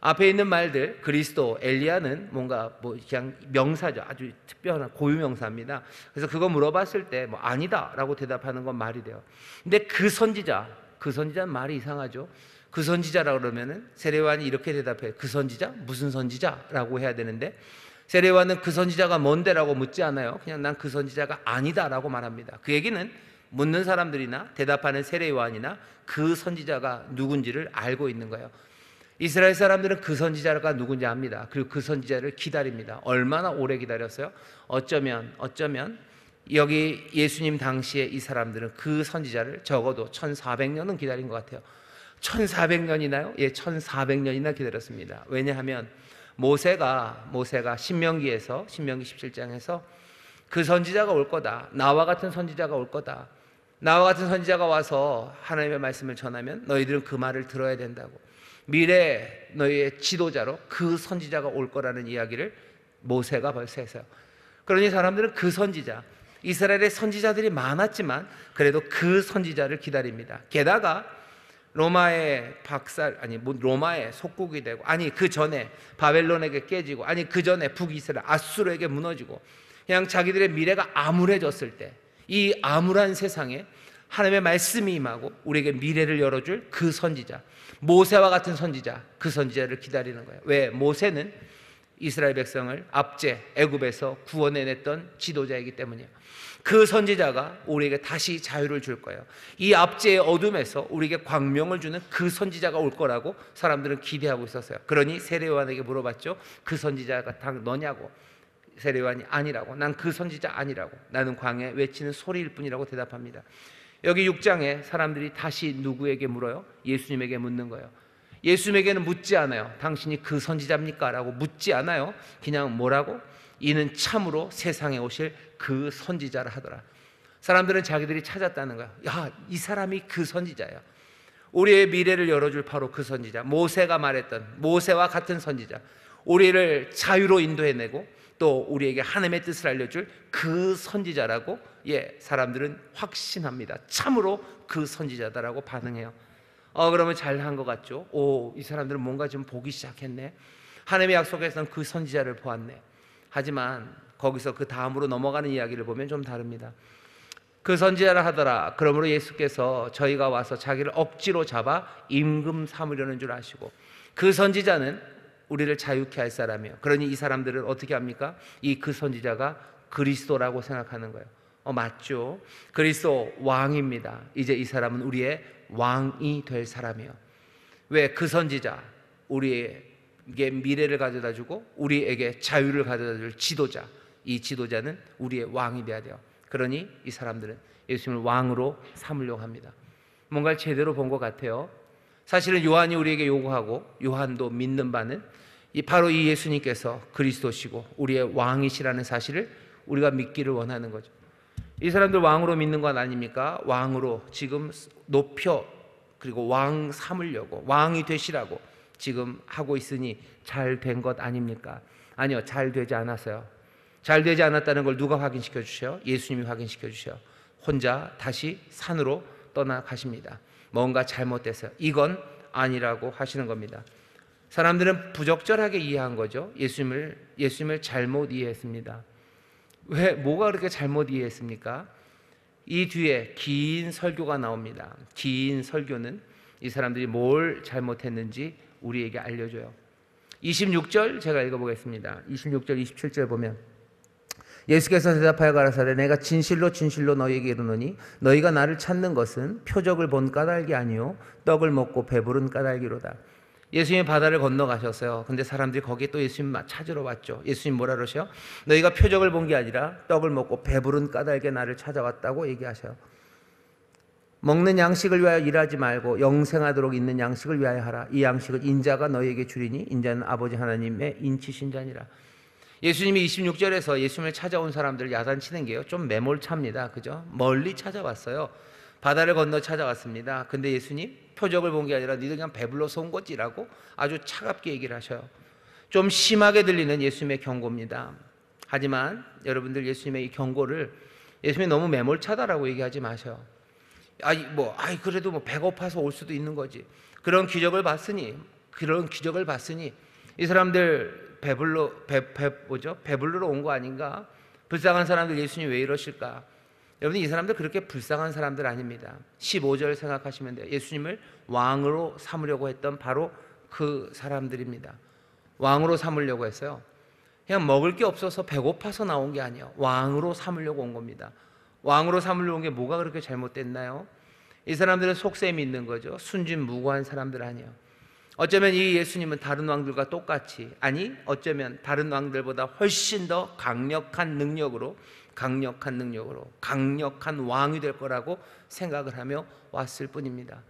앞에 있는 말들 그리스도, 엘리야는 뭔가 그냥 명사죠. 아주 특별한 고유 명사입니다. 그래서 그거 물어봤을 때 아니다라고 대답하는 건 말이 돼요. 근데 그 선지자는 말이 이상하죠. 그 선지자라 그러면은 세례 요한이 이렇게 대답해요. 그 선지자? 무슨 선지자라고 해야 되는데 세례 요한은 그 선지자가 뭔데라고 묻지 않아요. 그냥 난 그 선지자가 아니다라고 말합니다. 그 얘기는 묻는 사람들이나 대답하는 세례 요한이나 그 선지자가 누군지를 알고 있는 거예요. 이스라엘 사람들은 그 선지자가 누군지 압니다. 그리고 그 선지자를 기다립니다. 얼마나 오래 기다렸어요? 어쩌면 여기 예수님 당시에 이 사람들은 그 선지자를 적어도 1400년은 기다린 것 같아요. 1400년이나요? 예, 1400년이나 기다렸습니다. 왜냐하면 모세가 신명기 17장에서 그 선지자가 올 거다. 나와 같은 선지자가 올 거다. 나와 같은 선지자가 와서 하나님의 말씀을 전하면 너희들은 그 말을 들어야 된다고. 미래 너희의 지도자로 그 선지자가 올 거라는 이야기를 모세가 벌써 했어요. 그러니 사람들은 그 선지자, 이스라엘의 선지자들이 많았지만 그래도 그 선지자를 기다립니다. 게다가 로마의 속국이 되고 그 전에 바벨론에게 깨지고 그 전에 북이스라엘 아수르에게 무너지고 그냥 자기들의 미래가 암울해졌을 때 이 암울한 세상에 하나님의 말씀이 임하고 우리에게 미래를 열어줄 그 선지자, 모세와 같은 선지자, 그 선지자를 기다리는 거예요. 왜? 모세는 이스라엘 백성을 압제 애굽에서 구원해냈던 지도자이기 때문이에요. 그 선지자가 우리에게 다시 자유를 줄 거예요. 이 압제의 어둠에서 우리에게 광명을 주는 그 선지자가 올 거라고 사람들은 기대하고 있었어요. 그러니 세례 요한에게 물어봤죠. 그 선지자가 다 너냐고. 세례 요한이 아니라고. 난 그 선지자 아니라고. 나는 광야에 외치는 소리일 뿐이라고 대답합니다. 여기 6장에 사람들이 다시 누구에게 물어요? 예수님에게 묻는 거예요. 예수님에게는 묻지 않아요. 당신이 그 선지자입니까? 라고 묻지 않아요. 그냥 뭐라고? 이는 참으로 세상에 오실 그 선지자라 하더라. 사람들은 자기들이 찾았다는 거야. 이 사람이 그 선지자야. 우리의 미래를 열어줄 바로 그 선지자. 모세가 말했던 모세와 같은 선지자. 우리를 자유로 인도해내고 또 우리에게 하나님의 뜻을 알려줄 그 선지자라고 사람들은 확신합니다. 참으로 그 선지자다라고 반응해요. 그러면 잘한 것 같죠? 이 사람들은 뭔가 좀 보기 시작했네. 하나님의 약속에서는 그 선지자를 보았네. 하지만 거기서 그 다음으로 넘어가는 이야기를 보면 좀 다릅니다. 그 선지자라 하더라. 그러므로 예수께서 저희가 와서 자기를 억지로 잡아 임금 삼으려는 줄 아시고 그 선지자는 우리를 자유케 할 사람이에요. 그러니 이 사람들은 어떻게 합니까? 그 선지자가 그리스도라고 생각하는 거예요. 맞죠? 그리스도 왕입니다. 이제 이 사람은 우리의 왕이 될 사람이에요. 왜? 그 선지자, 우리에게 미래를 가져다 주고 우리에게 자유를 가져다 줄 지도자, 이 지도자는 우리의 왕이 돼야 돼요. 그러니 이 사람들은 예수님을 왕으로 삼으려고 합니다. 뭔가를 제대로 본 것 같아요. 사실은 요한이 우리에게 요구하고 요한도 믿는 바는 바로 이 예수님께서 그리스도시고 우리의 왕이시라는 사실을 우리가 믿기를 원하는 거죠. 이 사람들 왕으로 믿는 건 아닙니까? 왕으로 지금 높여 그리고 왕 삼으려고 왕이 되시라고 지금 하고 있으니 잘 된 것 아닙니까? 아니요, 잘 되지 않았어요. 잘 되지 않았다는 걸 누가 확인시켜 주셔요? 예수님이 확인시켜 주셔요. 혼자 다시 산으로 떠나가십니다. 뭔가 잘못됐어요. 이건 아니라고 하시는 겁니다. 사람들은 부적절하게 이해한 거죠. 예수님을 잘못 이해했습니다. 왜, 뭐가 그렇게 잘못 이해했습니까? 이 뒤에 긴 설교가 나옵니다. 긴 설교는 이 사람들이 뭘 잘못했는지 우리에게 알려줘요. 26절 제가 읽어보겠습니다. 26절 27절 보면 예수께서 대답하여 가라사대 내가 진실로 진실로 너희에게 이르노니 너희가 나를 찾는 것은 표적을 본 까닭이 아니요 떡을 먹고 배부른 까닭이로다. 예수님이 바다를 건너가셨어요. 근데 사람들이 거기에 또 예수님 찾으러 왔죠. 예수님 뭐라 그러셔요? 너희가 표적을 본 게 아니라 떡을 먹고 배부른 까닭에 나를 찾아왔다고 얘기하셔요. 먹는 양식을 위하여 일하지 말고 영생하도록 있는 양식을 위하여 하라. 이 양식은 인자가 너희에게 주리니 인자는 아버지 하나님의 인치신 자니라. 예수님이 26절에서 예수님을 찾아온 사람들을 야단치는 게요, 좀 매몰차입니다. 그죠? 멀리 찾아왔어요. 바다를 건너 찾아왔습니다. 근데 예수님 표적을 본 게 아니라 니들 그냥 배불러서 온 거지라고 아주 차갑게 얘기를 하셔요. 좀 심하게 들리는 예수님의 경고입니다. 하지만 여러분들 예수님의 이 경고를 예수님이 너무 매몰차다라고 얘기하지 마셔요. 그래도 뭐 배고파서 올 수도 있는 거지. 그런 기적을 봤으니 이 사람들 배불러 온 거 아닌가? 불쌍한 사람들 예수님 왜 이러실까? 여러분 이 사람들 그렇게 불쌍한 사람들 아닙니다. 15절 생각하시면 돼요. 예수님을 왕으로 삼으려고 했던 바로 그 사람들입니다. 왕으로 삼으려고 했어요. 그냥 먹을 게 없어서 배고파서 나온 게 아니에요. 왕으로 삼으려고 온 겁니다. 왕으로 삼으려고 온 게 뭐가 그렇게 잘못됐나요? 이 사람들은 속셈이 있는 거죠. 순진무구한 사람들 아니에요. 어쩌면 이 예수님은 다른 왕들과 똑같이, 아니 어쩌면 다른 왕들보다 훨씬 더 강력한 능력으로 강력한 왕이 될 거라고 생각을 하며 왔을 뿐입니다.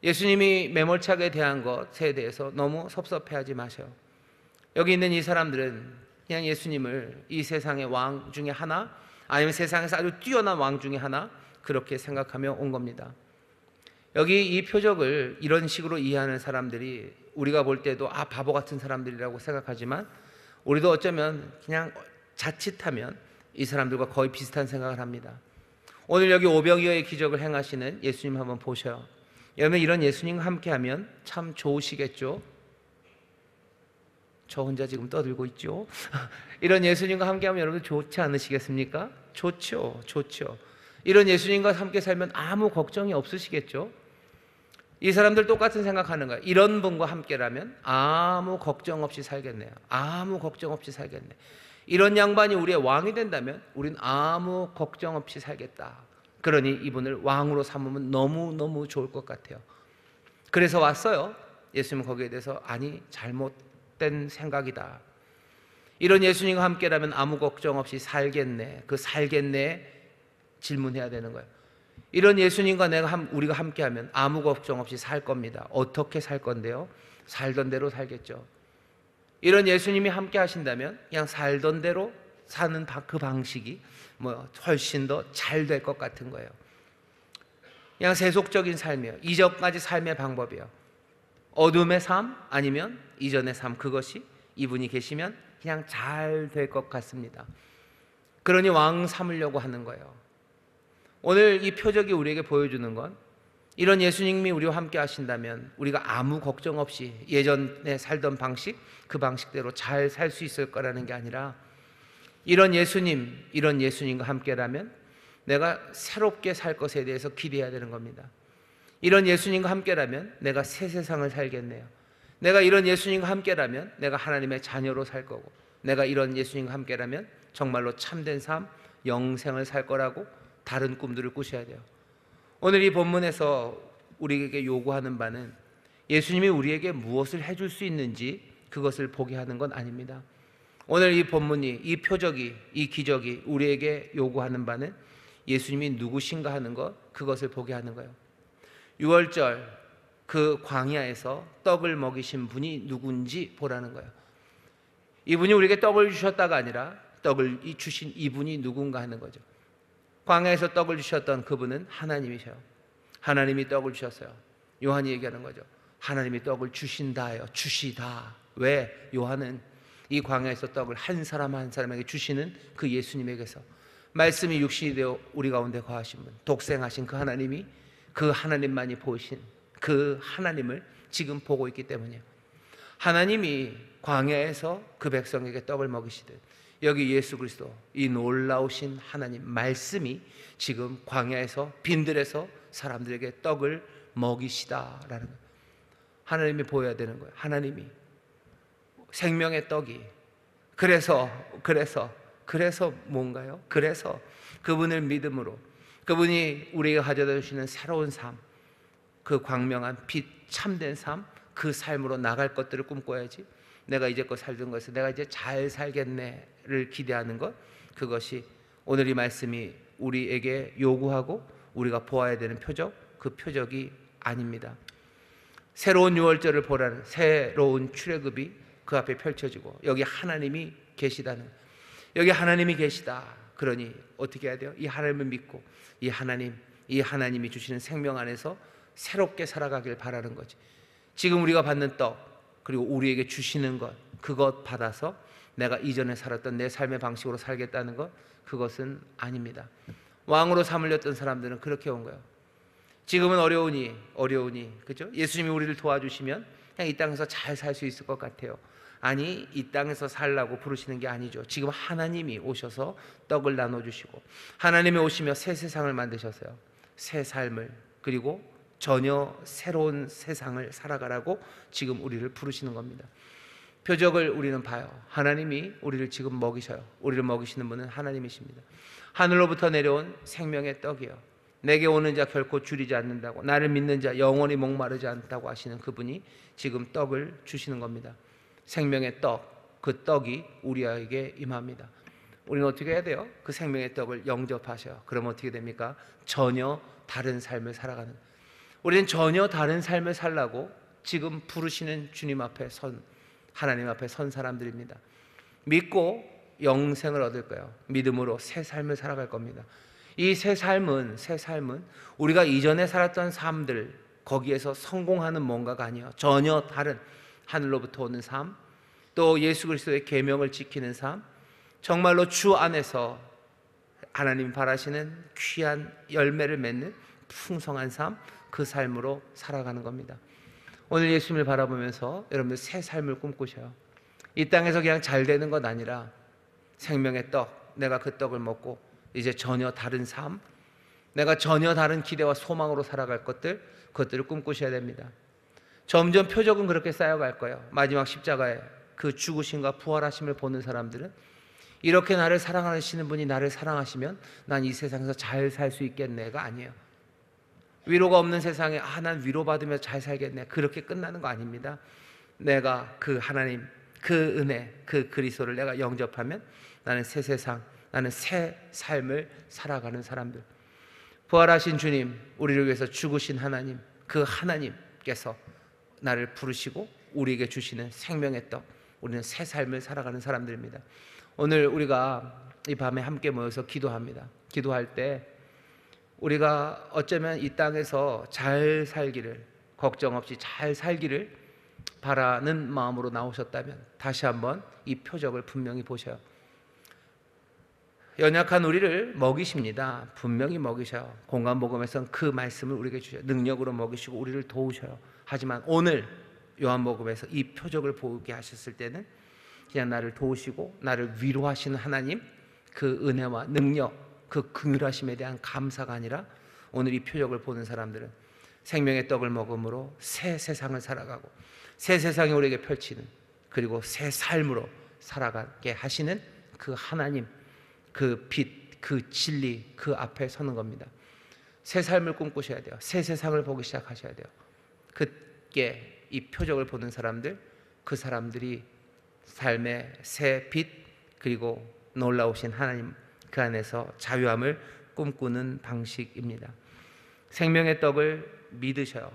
예수님이 매몰차게 대한 것에 대해서 너무 섭섭해하지 마셔요. 여기 있는 이 사람들은 그냥 예수님을 이 세상의 왕 중에 하나, 아니면 세상에서 아주 뛰어난 왕 중에 하나, 그렇게 생각하며 온 겁니다. 여기 이 표적을 이런 식으로 이해하는 사람들이 우리가 볼 때도 바보 같은 사람들이라고 생각하지만, 우리도 어쩌면 그냥 자칫하면 이 사람들과 거의 비슷한 생각을 합니다. 오늘 여기 오병이어의 기적을 행하시는 예수님 한번 보셔요. 여러분 이런 예수님과 함께하면 참 좋으시겠죠? 저 혼자 지금 떠들고 있죠? 이런 예수님과 함께하면 여러분 좋지 않으시겠습니까? 좋죠. 이런 예수님과 함께 살면 아무 걱정이 없으시겠죠? 이 사람들 똑같은 생각하는 거예요. 이런 분과 함께라면 아무 걱정 없이 살겠네요. 이런 양반이 우리의 왕이 된다면 우린 아무 걱정 없이 살겠다. 그러니 이분을 왕으로 삼으면 너무너무 좋을 것 같아요. 그래서 왔어요. 예수님은 거기에 대해서 아니 잘못된 생각이다. 이런 예수님과 함께라면 아무 걱정 없이 살겠네. 그 살겠네 질문해야 되는 거예요. 이런 예수님과 우리가 함께하면 아무 걱정 없이 살 겁니다. 어떻게 살 건데요? 살던 대로 살겠죠. 이런 예수님이 함께 하신다면 그냥 살던 대로 사는 그 방식이 훨씬 더 잘 될 것 같은 거예요. 그냥 세속적인 삶이에요. 이전까지 삶의 방법이에요. 어둠의 삶 아니면 이전의 삶, 그것이 이분이 계시면 그냥 잘 될 것 같습니다. 그러니 왕 삼으려고 하는 거예요. 오늘 이 표적이 우리에게 보여주는 건 이런 예수님이 우리와 함께 하신다면 우리가 아무 걱정 없이 예전에 살던 방식, 그 방식대로 잘 살 수 있을 거라는 게 아니라 이런 예수님과 함께라면 내가 새롭게 살 것에 대해서 기대해야 되는 겁니다. 이런 예수님과 함께라면 내가 새 세상을 살겠네요. 내가 이런 예수님과 함께라면 내가 하나님의 자녀로 살 거고, 내가 이런 예수님과 함께라면 정말로 참된 삶, 영생을 살 거라고 다른 꿈들을 꾸셔야 돼요. 오늘 이 본문에서 우리에게 요구하는 바는 예수님이 우리에게 무엇을 해줄 수 있는지 그것을 보게 하는 건 아닙니다. 오늘 이 본문이, 이 표적이, 이 기적이 우리에게 요구하는 바는 예수님이 누구신가 하는 것, 그것을 보게 하는 거예요. 6월절 그 광야에서 떡을 먹이신 분이 누군지 보라는 거예요. 이분이 우리에게 떡을 주셨다가 아니라 떡을 주신 이분이 누군가 하는 거죠. 광야에서 떡을 주셨던 그분은 하나님이셔요. 하나님이 떡을 주셨어요. 요한이 얘기하는 거죠. 하나님이 떡을 주신다예요. 주시다. 왜? 요한은 이 광야에서 떡을 한 사람 한 사람에게 주시는 그 예수님에게서 말씀이 육신이 되어 우리 가운데 거하신 분, 독생하신 그 하나님이, 그 하나님만이 보이신 그 하나님을 지금 보고 있기 때문이에요. 하나님이 광야에서 그 백성에게 떡을 먹이시듯 여기 예수 그리스도, 이 놀라우신 하나님 말씀이 지금 광야에서 빈들에서 사람들에게 떡을 먹이시다라는 거예요. 하나님이 보여야 되는 거예요. 하나님이 생명의 떡이. 그래서 뭔가요? 그래서 그분을 믿음으로, 그분이 우리에게 가져다 주시는 새로운 삶, 그 광명한 빛, 참된 삶, 그 삶으로 나갈 것들을 꿈꿔야지. 내가 이제껏 살던 것에서 내가 이제 잘 살겠네를 기대하는 것, 그것이 오늘 이 말씀이 우리에게 요구하고 우리가 보아야 되는 표적, 그 표적이 아닙니다. 새로운 유월절을 보라는 새로운 출애굽이 그 앞에 펼쳐지고 여기 하나님이 계시다는, 여기 하나님이 계시다. 그러니 어떻게 해야 돼요? 이 하나님을 믿고 이 하나님이 주시는 생명 안에서 새롭게 살아가길 바라는 거지. 지금 우리가 받는 떡, 그리고 우리에게 주시는 것, 그것 받아서 내가 이전에 살았던 내 삶의 방식으로 살겠다는 것, 그것은 아닙니다. 왕으로 삼을렸던 사람들은 그렇게 온 거예요. 지금은 어려우니 그죠? 예수님이 우리를 도와주시면 그냥 이 땅에서 잘 살 수 있을 것 같아요. 아니, 이 땅에서 살라고 부르시는 게 아니죠. 지금 하나님이 오셔서 떡을 나눠주시고 하나님이 오시며 새 세상을 만드셨어요. 새 삶을, 그리고 전혀 새로운 세상을 살아가라고 지금 우리를 부르시는 겁니다. 표적을 우리는 봐요. 하나님이 우리를 지금 먹이셔요. 우리를 먹이시는 분은 하나님이십니다. 하늘로부터 내려온 생명의 떡이요, 내게 오는 자 결코 줄이지 않는다고, 나를 믿는 자 영원히 목마르지 않다고 하시는 그분이 지금 떡을 주시는 겁니다. 생명의 떡, 그 떡이 우리에게 임합니다. 우리는 어떻게 해야 돼요? 그 생명의 떡을 영접하셔요. 그럼 어떻게 됩니까? 전혀 다른 삶을 살아가는, 우리는 전혀 다른 삶을 살라고 지금 부르시는 주님 앞에 선, 하나님 앞에 선 사람들입니다. 믿고 영생을 얻을 거예요. 믿음으로 새 삶을 살아갈 겁니다. 이 새 삶은 우리가 이전에 살았던 삶들, 거기에서 성공하는 뭔가가 아니에요. 전혀 다른 하늘로부터 오는 삶, 또 예수 그리스도의 계명을 지키는 삶, 정말로 주 안에서 하나님 바라시는 귀한 열매를 맺는 풍성한 삶, 그 삶으로 살아가는 겁니다. 오늘 예수님을 바라보면서 여러분들 새 삶을 꿈꾸셔요. 이 땅에서 그냥 잘 되는 것 아니라 생명의 떡, 내가 그 떡을 먹고 이제 전혀 다른 삶, 내가 전혀 다른 기대와 소망으로 살아갈 것들, 그것들을 꿈꾸셔야 됩니다. 점점 표적은 그렇게 쌓여갈 거예요. 마지막 십자가에 그 죽으심과 부활하심을 보는 사람들은 이렇게 나를 사랑하시는 분이 나를 사랑하시면 난 이 세상에서 잘 살 수 있겠네가 아니에요. 위로가 없는 세상에 난 위로받으며 잘 살겠네, 그렇게 끝나는 거 아닙니다. 내가 그 하나님, 그 은혜, 그 그리스도를 내가 영접하면 나는 새 세상, 나는 새 삶을 살아가는 사람들. 부활하신 주님, 우리를 위해서 죽으신 하나님, 그 하나님께서 나를 부르시고 우리에게 주시는 생명의 떡, 우리는 새 삶을 살아가는 사람들입니다. 오늘 우리가 이 밤에 함께 모여서 기도합니다. 기도할 때 우리가 어쩌면 이 땅에서 잘 살기를, 걱정 없이 잘 살기를 바라는 마음으로 나오셨다면 다시 한번 이 표적을 분명히 보셔요. 연약한 우리를 먹이십니다. 분명히 먹이셔요. 공간복음에서는 그 말씀을 우리에게 주셔요. 능력으로 먹이시고 우리를 도우셔요. 하지만 오늘 요한복음에서 이 표적을 보게 하셨을 때는 그냥 나를 도우시고 나를 위로하시는 하나님, 그 은혜와 능력, 그 긍휼하심에 대한 감사가 아니라 오늘 이 표적을 보는 사람들은 생명의 떡을 먹음으로 새 세상을 살아가고 새 세상이 우리에게 펼치는, 그리고 새 삶으로 살아가게 하시는 그 하나님, 그 빛, 그 진리, 그 앞에 서는 겁니다. 새 삶을 꿈꾸셔야 돼요. 새 세상을 보기 시작하셔야 돼요. 그게 이 표적을 보는 사람들, 그 사람들이 삶의 새 빛, 그리고 놀라우신 하나님, 그 안에서 자유함을 꿈꾸는 방식입니다. 생명의 떡을 믿으셔요.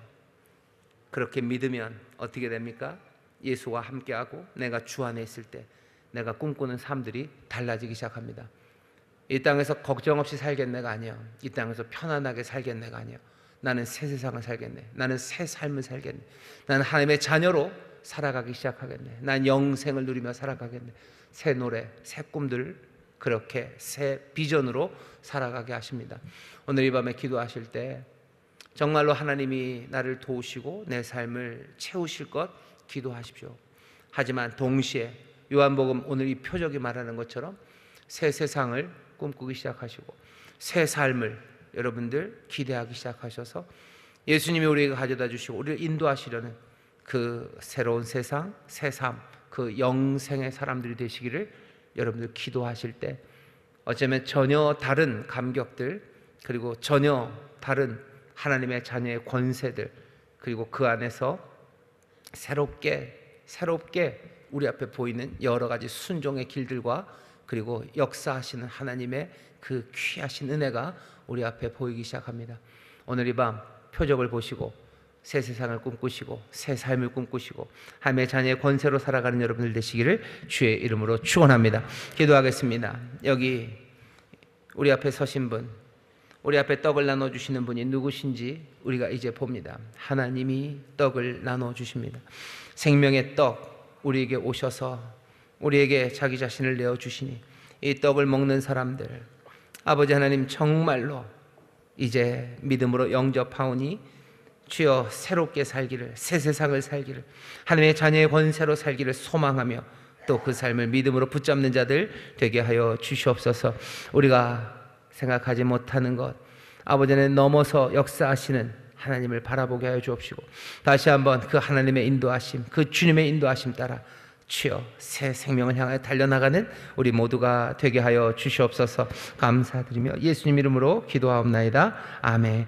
그렇게 믿으면 어떻게 됩니까? 예수와 함께하고 내가 주 안에 있을 때 내가 꿈꾸는 삶들이 달라지기 시작합니다. 이 땅에서 걱정 없이 살겠네가 아니에요. 이 땅에서 편안하게 살겠네가 아니에요. 나는 새 세상을 살겠네. 나는 새 삶을 살겠네. 나는 하나님의 자녀로 살아가기 시작하겠네. 난 영생을 누리며 살아가겠네. 새 노래, 새 꿈들 그렇게 새 비전으로 살아가게 하십니다. 오늘 이 밤에 기도하실 때 정말로 하나님이 나를 도우시고 내 삶을 채우실 것 기도하십시오. 하지만 동시에 요한복음 오늘 이 표적이 말하는 것처럼 새 세상을 꿈꾸기 시작하시고 새 삶을 여러분들 기대하기 시작하셔서 예수님이 우리에게 가져다 주시고 우리를 인도하시려는 그 새로운 세상, 새 삶, 그 영생의 사람들이 되시기를 여러분들 기도하실 때 어쩌면 전혀 다른 감격들, 그리고 전혀 다른 하나님의 자녀의 권세들, 그리고 그 안에서 새롭게 우리 앞에 보이는 여러 가지 순종의 길들과 그리고 역사하시는 하나님의 그 귀하신 은혜가 우리 앞에 보이기 시작합니다. 오늘 이 밤 표적을 보시고 새 세상을 꿈꾸시고 새 삶을 꿈꾸시고 하나님의 자녀의 권세로 살아가는 여러분들 되시기를 주의 이름으로 축원합니다. 기도하겠습니다. 여기 우리 앞에 서신 분, 우리 앞에 떡을 나눠주시는 분이 누구신지 우리가 이제 봅니다. 하나님이 떡을 나눠주십니다. 생명의 떡 우리에게 오셔서 우리에게 자기 자신을 내어주시니 이 떡을 먹는 사람들, 아버지 하나님 정말로 이제 믿음으로 영접하오니 주여 새롭게 살기를, 새 세상을 살기를, 하나님의 자녀의 권세로 살기를 소망하며 또 그 삶을 믿음으로 붙잡는 자들 되게 하여 주시옵소서. 우리가 생각하지 못하는 것, 아버지 하나님 넘어서 역사하시는 하나님을 바라보게 하여 주옵시고 다시 한번 그 하나님의 인도하심, 그 주님의 인도하심 따라 주여 새 생명을 향해 달려나가는 우리 모두가 되게 하여 주시옵소서. 감사드리며 예수님 이름으로 기도하옵나이다. 아멘.